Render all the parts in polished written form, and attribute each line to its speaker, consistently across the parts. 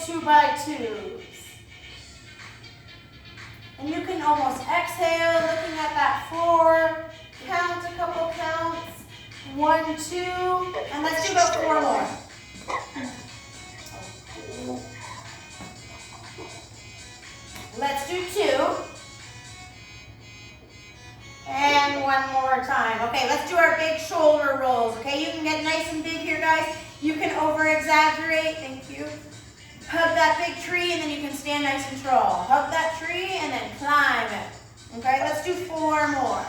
Speaker 1: 2x2s. And you can almost exhale, looking at that floor. Count a couple counts. 1, 2, and let's do about 4 more. Let's do 2. And 1 more time. Okay, let's do our big shoulder rolls. Okay, you can get nice and big here, guys. You can over-exaggerate. Thank you. Hug that big tree, and then you can stand nice and tall. Hug that tree, and then climb it. Okay, let's do 4 more.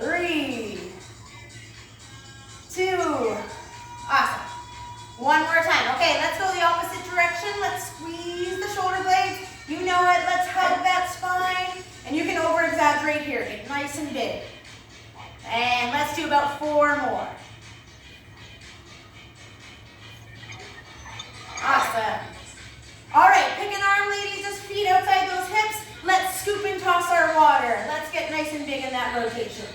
Speaker 1: 3, 2. Awesome. 1 more time. Okay, let's go the opposite direction. Let's squeeze the shoulder blades. You know it. Let's hug that spine. And you can over-exaggerate here. Get nice and big. And let's do about 4 more. Awesome. All right, pick an arm, ladies. Just feet outside those hips. Let's scoop and toss our water. Let's get nice and big in that rotation.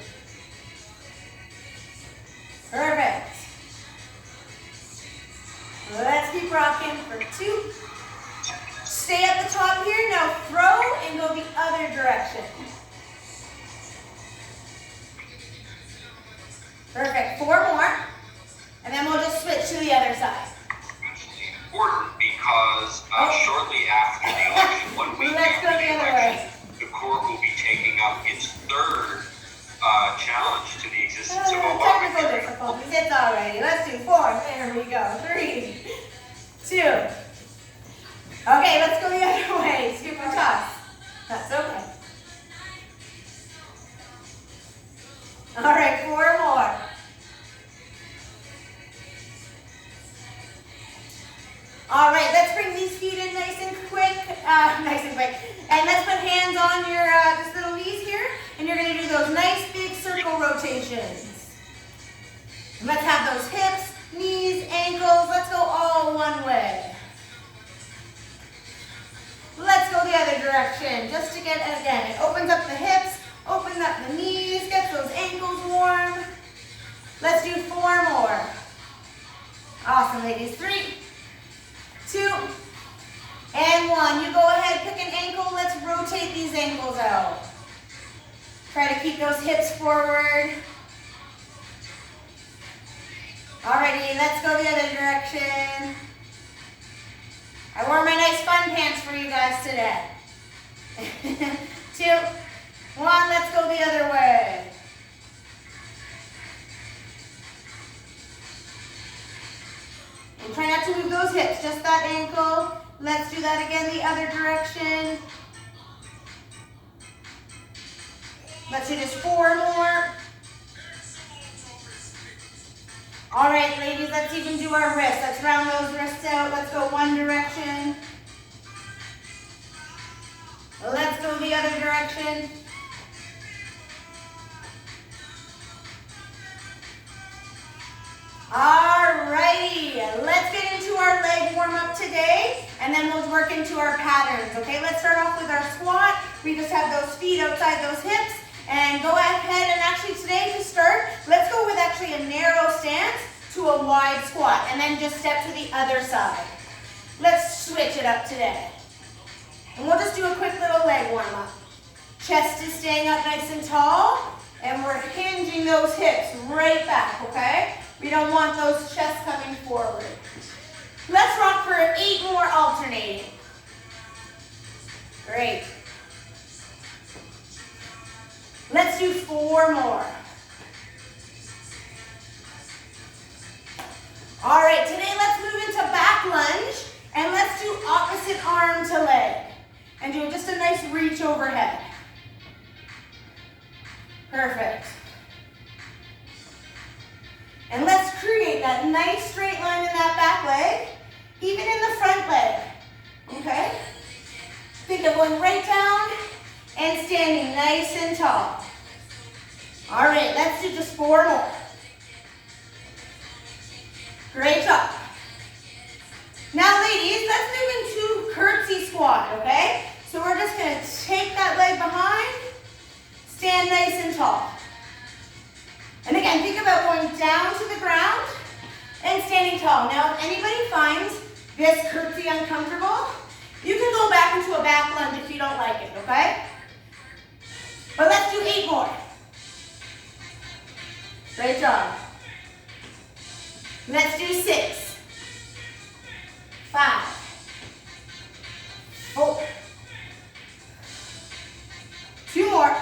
Speaker 1: Perfect. Let's keep rocking for 2. Stay at the top here. Now throw and go the other direction. Perfect. 4 more. And then we'll just switch to the other side.
Speaker 2: Important because shortly after the election, 1 week after the election, the court will be taking up its 3rd challenge to the existence of
Speaker 1: technical difficulties. It's alrighty. Let's do 4. There we go. 3, 2. Okay, let's go the other way. Scoop and toss. That's okay. All right, 4 more. All right, let's bring these feet in nice and quick. And let's put hands on your just little knees here. And you're going to do those nice big circle rotations. And let's have those hips, knees, ankles. Let's go all one way. Let's go the other direction. Just to get, again, it opens up the hips, opens up the knees, gets those ankles warm. Let's do 4 more. Awesome, ladies. 3, 2, and 1. You go ahead, pick an ankle. Let's rotate these ankles out. Try to keep those hips forward. Alrighty, let's go the other direction. I wore my nice fun pants for you guys today. 2, 1, let's go the other way. And try not to move those hips, just that ankle. Let's do that again the other direction. Let's do just 4 more. All right, ladies, let's even do our wrists. Let's round those wrists out. Let's go one direction. Let's go the other direction. All righty, let's get into our leg warm-up today, and then we'll work into our patterns, okay? Let's start off with our squat. We just have those feet outside those hips, and go ahead and actually today to start, let's go with actually a narrow stance to a wide squat, and then just step to the other side. Let's switch it up today. And we'll just do a quick little leg warm-up. Chest is staying up nice and tall, and we're hinging those hips right back, okay? We don't want those chests coming forward. Let's rock for 8 more alternating. Great. Let's do 4 more. All right, today let's move into back lunge, and let's do opposite arm to leg. And do just a nice reach overhead. Perfect. And let's create that nice straight line in that back leg, even in the front leg, okay? Think of going right down and standing nice and tall. All right, let's do just 4 more. Great job. Now, ladies, let's move into curtsy squat, okay? So we're just gonna take that leg behind, stand nice and tall. And again, think about going down to the ground and standing tall. Now, if anybody finds this curtsy uncomfortable, you can go back into a back lunge if you don't like it, okay? But let's do 8 more. Great job. Let's do 6, 5, 4, 2 more,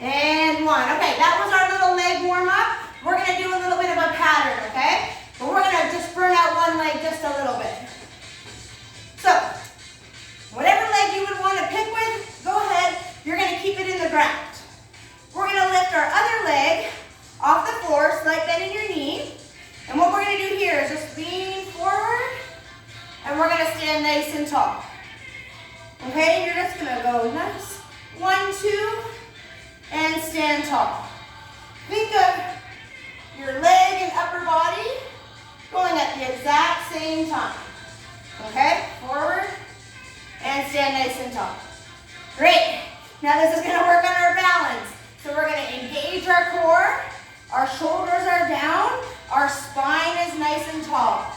Speaker 1: and 1. Okay, that was our little leg warm up. We're gonna do a little bit of a pattern, okay? But we're gonna just burn out one leg just a little bit. So, whatever leg you would want to pick with, go ahead. You're gonna keep it in the ground. We're gonna lift our other leg off the floor, slight bend in your knee. And what we're gonna do here is just lean forward, and we're gonna stand nice and tall. Okay, you're just gonna go nice. 1, 2, and stand tall. Think of your leg and upper body going at the exact same time. Okay, forward, and stand nice and tall. Great. Now this is gonna work on our balance. So we're gonna engage our core, our shoulders are down, our spine is nice and tall.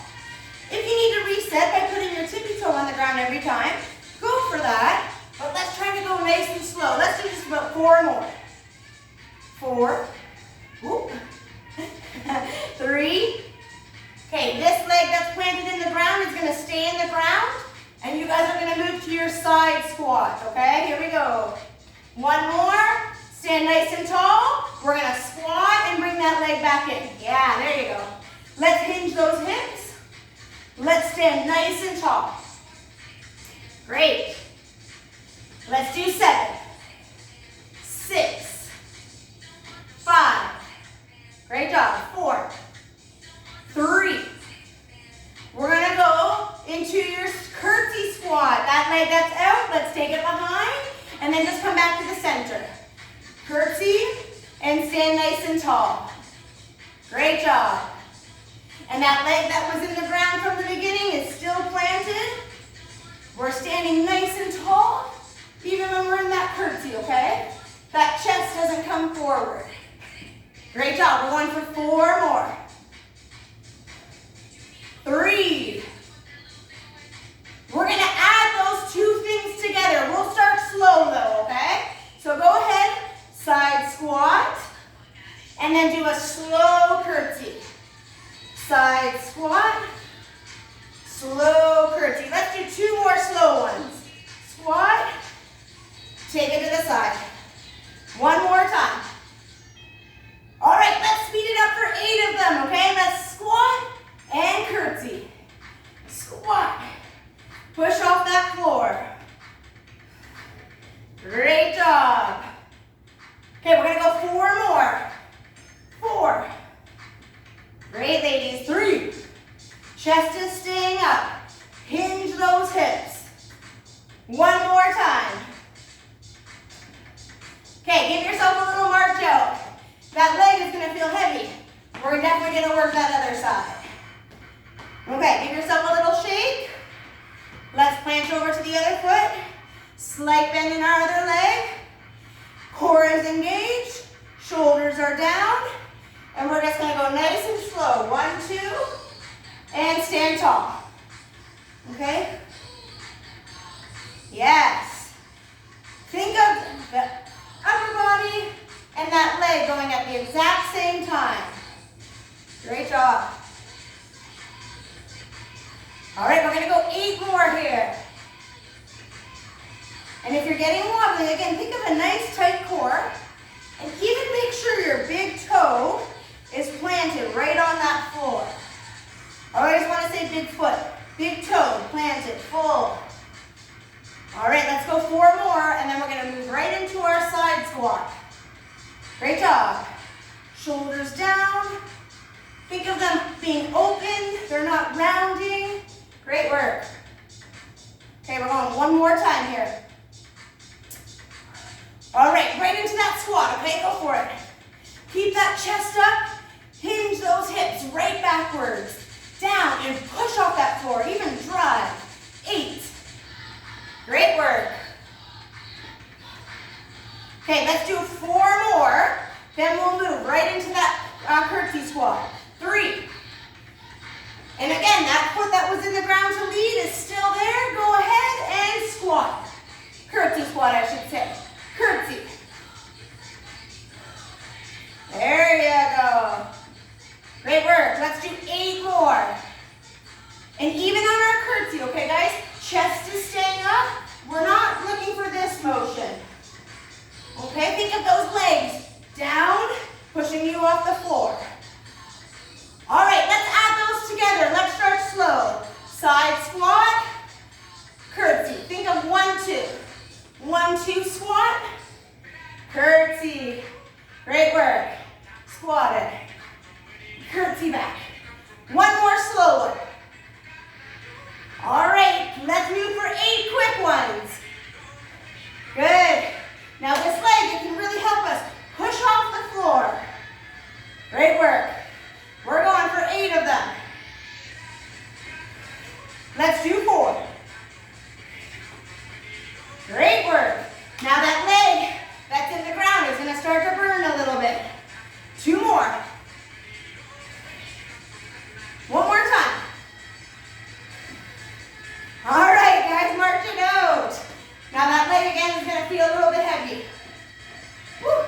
Speaker 1: If you need to reset by putting your tippy toe on the ground every time, go for that, but let's try to go nice and slow. Let's do just about 4 more. 4, whoop. 3, okay, this leg that's planted in the ground is gonna stay in the ground, and you guys are gonna move to your side squat, okay? Here we go. 1 more. Stand nice and tall. We're gonna squat and bring that leg back in. Yeah, there you go. Let's hinge those hips. Let's stand nice and tall. Great. Let's do 7, 6, 5. Great job. 4, 3. We're gonna go into your curtsy squat. That leg that's out, let's take it behind, and then just come back to the center. Curtsy and stand nice and tall. Great job. And that leg that was in the ground from the beginning is still planted. We're standing nice and tall, even when we're in that curtsy, okay? That chest doesn't come forward. Great job. We're going for 4 more. 3. We're gonna add those 2 things together. We'll start slow though, okay? So go ahead. Side squat, and then do a slow curtsy. Side squat, slow curtsy. Let's do 2 more slow ones. Squat, take it to the side. 1 more time. All right, let's speed it up for 8 of them, okay? Let's squat and curtsy. Squat, push off that floor. Great job. Okay, we're gonna go 4 more. 4. Great, ladies. 3. Chest is staying up. Hinge those hips. 1 more time. Okay, give yourself a little march out. That leg is gonna feel heavy. We're definitely gonna work that other side. Okay, give yourself a little shake. Let's planch over to the other foot. Slight bend in our other leg. Core is engaged, shoulders are down, and we're just gonna go nice and slow. 1, 2, and stand tall. Okay? Yes. Think of the upper body and that leg going at the exact same time. Great job. All right, we're gonna go 8 more here. And if you're getting wobbly, again, think of a nice tight core, and even make sure your big toe is planted right on that floor. I always want to say big foot. Big toe planted, full. All right, let's go 4 more, and then we're gonna move right into our side squat. Great job. Shoulders down. Think of them being open, they're not rounding. Great work. Okay, we're going 1 more time here. All right, right into that squat, okay? Go for it. Keep that chest up, hinge those hips right backwards, down, and push off that floor, even drive. 8. Great work. Okay, let's do 4 more, then we'll move right into that curtsy squat. 3, And again, that foot that was in the ground to lead is still there. Go ahead and squat. Curtsy squat, I should say. Curtsy. There you go. Great work. Let's do 8 more. And even on our curtsy, okay guys? Chest is staying up. We're not looking for this motion. Okay, think of those legs down, pushing you off the floor. All right, let's add those together. Let's start slow. Side squat, curtsy. Think of 1, 2. 1, 2 squat, curtsy. Great work. Squat it. Curtsy back. One more slow one. All right, let's move for 8 quick ones. Good. Now this leg, it can really help us push off the floor. Great work. We're going for 8 of them. Let's do 4. Great work. Now that leg that's in the ground is going to start to burn a little bit. 2 more. One more time. All right, guys, march it out. Now that leg again is going to feel a little bit heavy. Woo.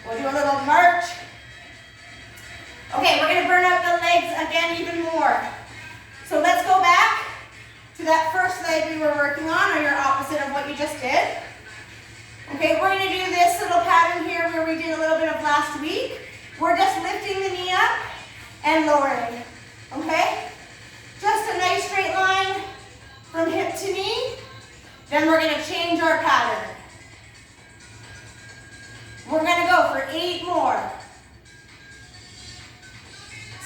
Speaker 1: We'll do a little march. Okay, we're going to burn out the legs again even more. So let's go back to that first leg we were working on, or your opposite of what you just did. Okay, we're going to do this little pattern here where we did a little bit of last week. We're just lifting the knee up and lowering. Okay? Just a nice straight line from hip to knee. Then we're going to change our pattern. We're going to go for 8 more.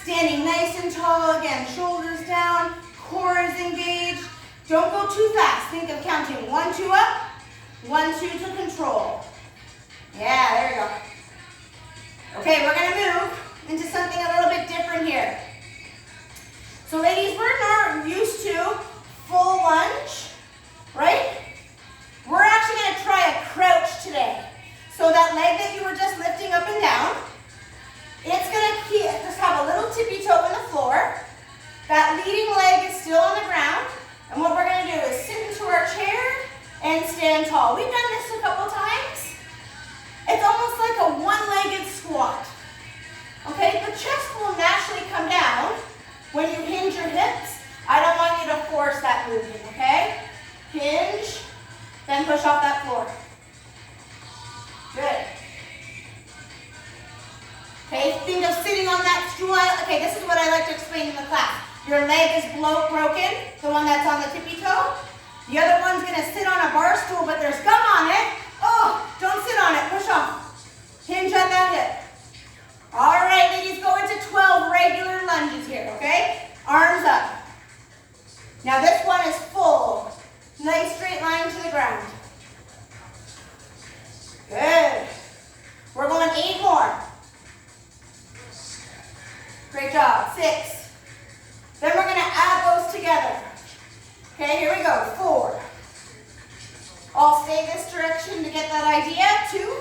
Speaker 1: Standing nice and tall again, shoulders down, core is engaged. Don't go too fast. Think of counting 1, 2 up, 1, 2 to control. Yeah, there you go. Okay, we're going to move into something a little bit different here. So ladies, we're not used to full lunge, right? We're actually going to try a crouch today. So that leg that you were just lifting up and down, it's going to just have a little tippy toe in the floor. That leading leg is still on the ground. And what we're going to do is sit into our chair and stand tall. We've done this a couple times. It's almost like a one-legged squat. Okay, the chest will naturally come down when you hinge your hips. I don't want you to force that movement, okay? Hinge, then push off that floor. Good. Okay, think of sitting on that stool. Okay, this is what I like to explain in the class. Your leg is broken, the one that's on the tippy toe. The other one's going to sit on a bar stool, but there's gum on it. Oh, don't sit on it. Push off. Hinge at that hip. All right, ladies, go into 12 regular lunges here, okay? Arms up. Now this one is full. Nice straight line to the ground. Good. We're going 8 more. Great job. 6. Then we're going to add those together. Okay, here we go. 4. I'll stay this direction to get that idea. 2.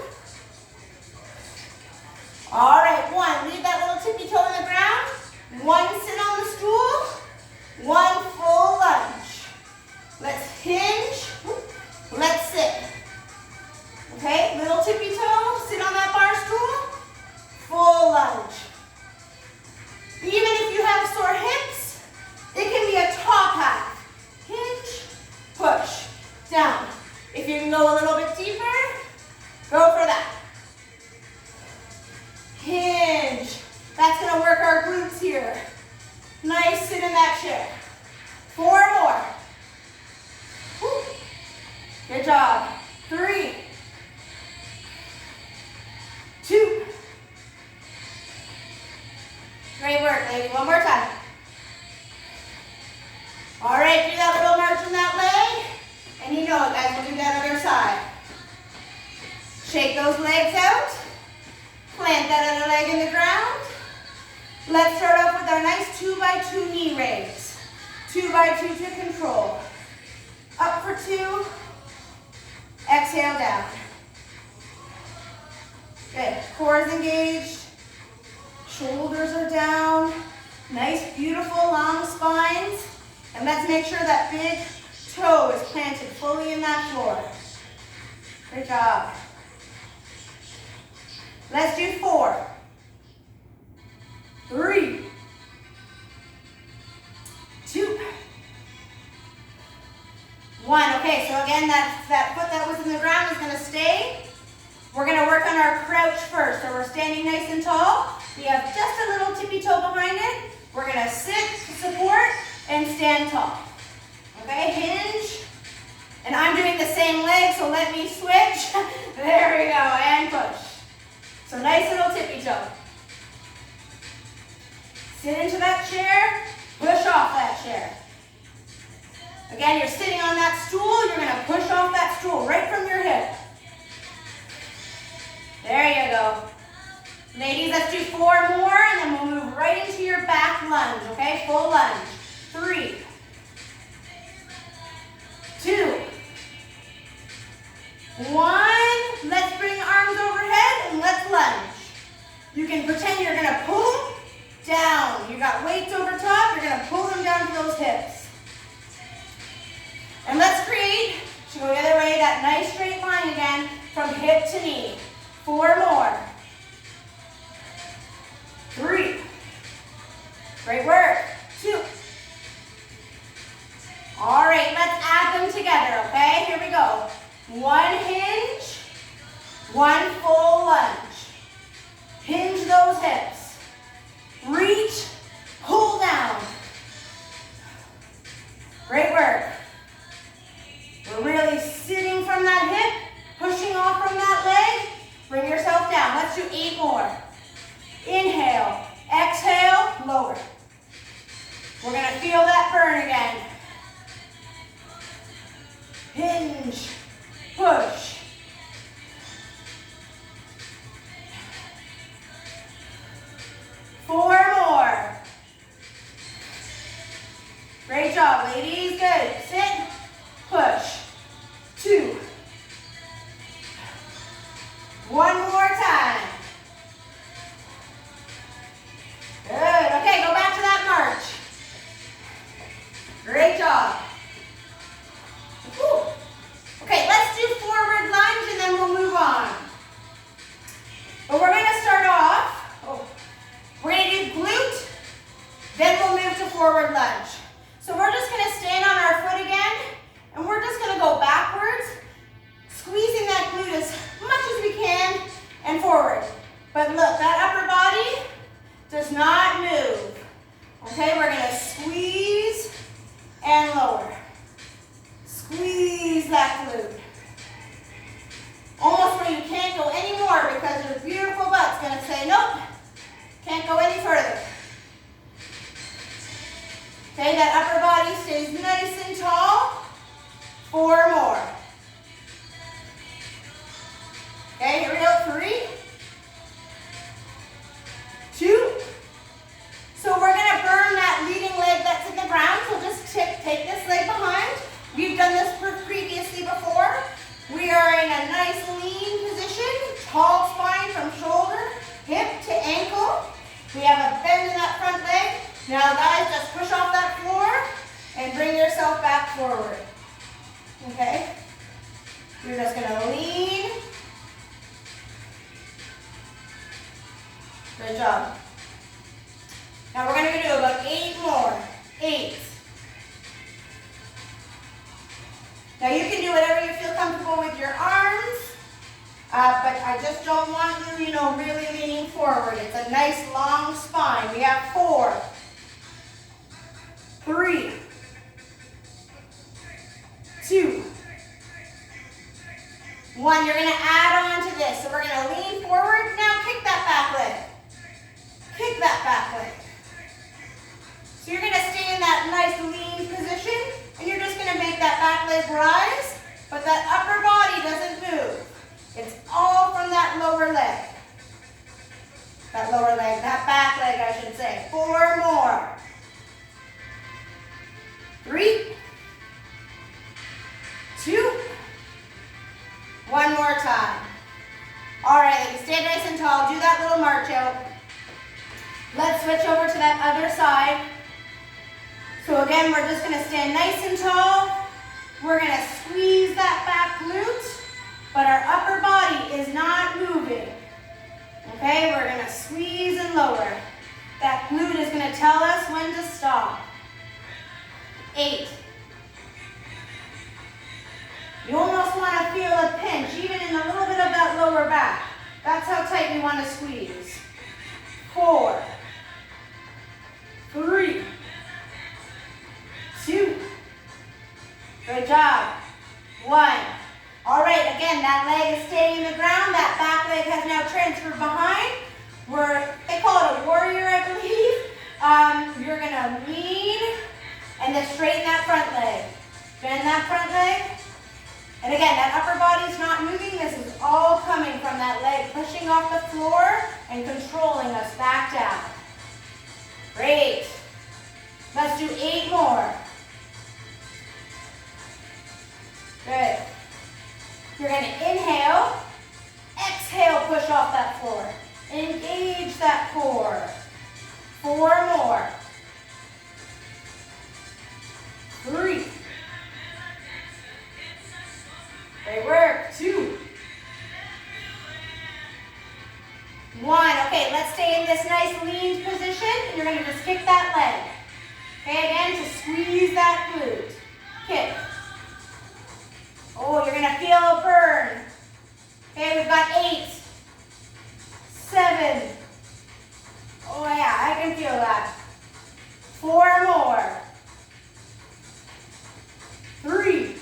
Speaker 1: All right, 1. Leave that little tippy toe in the ground. 1, sit on the stool. 1, full lunge. Let's hinge. Let's sit. Okay, little tippy toe. Sit on that bar stool. Full lunge. Even if you have sore hips, it can be a top half. Hinge, push, down. If you can go a little bit deeper, go for that. Hinge. That's going to work our glutes here. Nice, sit in that chair. 4 more. Woo. Good job. 3. 2. Great work, lady. One more time. All right, do that little march on that leg. And you know it, guys. We'll do that other side. Shake those legs out. Plant that other leg in the ground. Let's start off with our nice 2 by 2 knee raise. 2 by 2 to control. Up for 2. Exhale down. Good. Core is engaged. Shoulders are down. Nice, beautiful, long spines. And let's make sure that big toe is planted fully in that floor. Great job. Let's do 4, 3, 2, 1. Okay, so again, that foot that was in the ground is gonna stay. We're gonna work on our crouch first. So we're standing nice and tall. We have just a little tippy toe behind it. We're gonna sit to support and stand tall. Okay, hinge. And I'm doing the same leg, so let me switch. There we go, and push. So nice little tippy toe. Sit into that chair, push off that chair. Again, you're sitting on that stool, you're gonna push off that stool right from your hip. There you go. Ladies, let's do 4 more, and then we'll move right into your back lunge, okay? Full lunge. 3, 2, 1. Let's bring arms overhead, and let's lunge. You can pretend you're gonna pull them down. You got weights over top, you're gonna pull them down to those hips. And let's create, to go the other way, that nice straight line again from hip to knee. 4 more. 3. Great work. 2. All right, let's add them together, okay? Here we go. 1 hinge, 1 full lunge. Hinge those hips. Reach, pull down. Great work. We're really sitting from that hip, pushing off from that leg. Bring yourself down. Let's do 8 more. Inhale, exhale, lower. We're gonna feel that burn again. Hinge, push. Four more. Great job, ladies. Good. Sit, push. 2. 1 more time. Good. Okay, go back to that march. Great job. Whew. Okay, let's do forward lunge and then we'll move on. But we're going to start off, we're going to do glute, then we'll move to forward lunge. So we're just going to stand on our foot again, and we're just going to go backwards, squeezing that glute as much as we can, and forward. But look, that upper body does not move. Okay, we're going to squeeze and lower. Squeeze that glute. Almost where you can't go anymore because your beautiful butt's going to say, nope, can't go any further. Okay, that upper body stays nice and tall. 4 more. Okay, here we go. 3, 2. So we're going to burn that leading leg that's in the ground. So just take this leg behind. We've done this previously before. We are in a nice lean position. Tall spine from shoulder, hip to ankle. We have a bend in that front leg. Now guys, just push off that floor and bring yourself back forward. Okay? You're just going to lean. Good job. Now we're going to do about 8 more. 8. Now you can do whatever you feel comfortable with your arms, but I just don't want you, really leaning forward. It's a nice long spine. We have 4, 3, 2, 1. You're going to add on to this. So we're going to lean forward. Now kick that back leg. Kick that back leg. So you're going to stay in that nice lean position, and you're just going to make that back leg rise, but that upper body doesn't move. It's all from that lower leg. That back leg, I should say. 4 more. 3, 2, 1 more time. All right, stand nice and tall. Do that little march out. Let's switch over to that other side. So again, we're just gonna stand nice and tall. We're gonna squeeze that back glute, but our upper body is not moving. Okay, we're gonna squeeze and lower. That glute is gonna tell us when to stop. 8. You almost wanna feel a pinch, even in a little bit of that lower back. That's how tight we wanna squeeze. 4, 3, 2, good job, 1. All right, again, that leg is staying in the ground. That back leg has now transferred behind. They call it a warrior, I believe. You're gonna lean and then straighten that front leg. Bend that front leg. And again, that upper body's not moving. This is all coming from that leg pushing off the floor and controlling us back down. Great. Let's do 8 more. Good. You're going to inhale, exhale, push off that floor. Engage that core. 4 more. 3. Great work. 2. 1. Okay, let's stay in this nice lean position. You're going to just kick that leg. Okay, again, to squeeze that glute. Kick. Oh, you're going to feel a burn. Okay, we've got 8, 7. Oh yeah, I can feel that. 4 more. 3,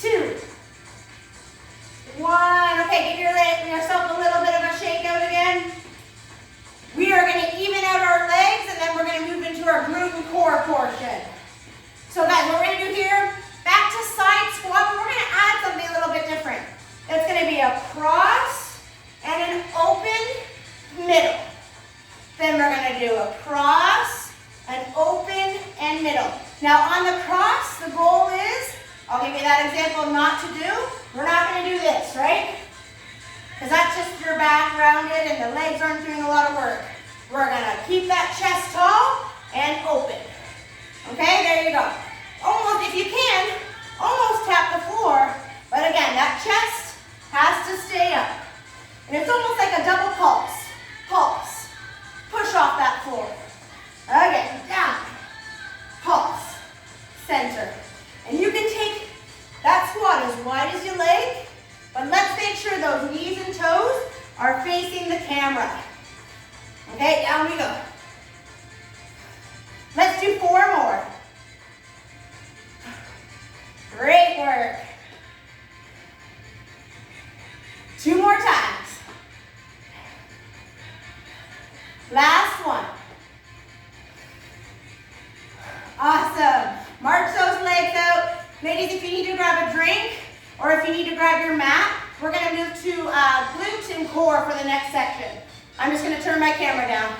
Speaker 1: 2, 1. Okay, give yourself a little bit of a shake out again. We are going to even out our legs, and then we're going to move into our glute and core portion. So guys, what we're going to do here, back to side squat, but we're going to add something a little bit different. It's going to be a cross and an open middle. Then we're going to do a cross, an open, and middle. Now on the cross, the goal is, I'll give you that example not to do. We're not going to do this, right? Because that's just your back rounded and the legs aren't doing a lot of work. We're going to keep that chest tall and open. Okay, there you go. Almost, if you can, almost tap the floor. But again, that chest has to stay up. And it's almost like a double pulse. Pulse. Push off that floor. Again, down. Pulse. Center. And you can take that squat as wide as you like, but let's make sure those knees and toes are facing the camera. Okay, down we go. Let's do 4 more. Great work. 2 more times. Last one. Awesome. March those legs out. Ladies, if you need to grab a drink or if you need to grab your mat, we're going to move to glute and core for the next section. I'm just going to turn my camera down.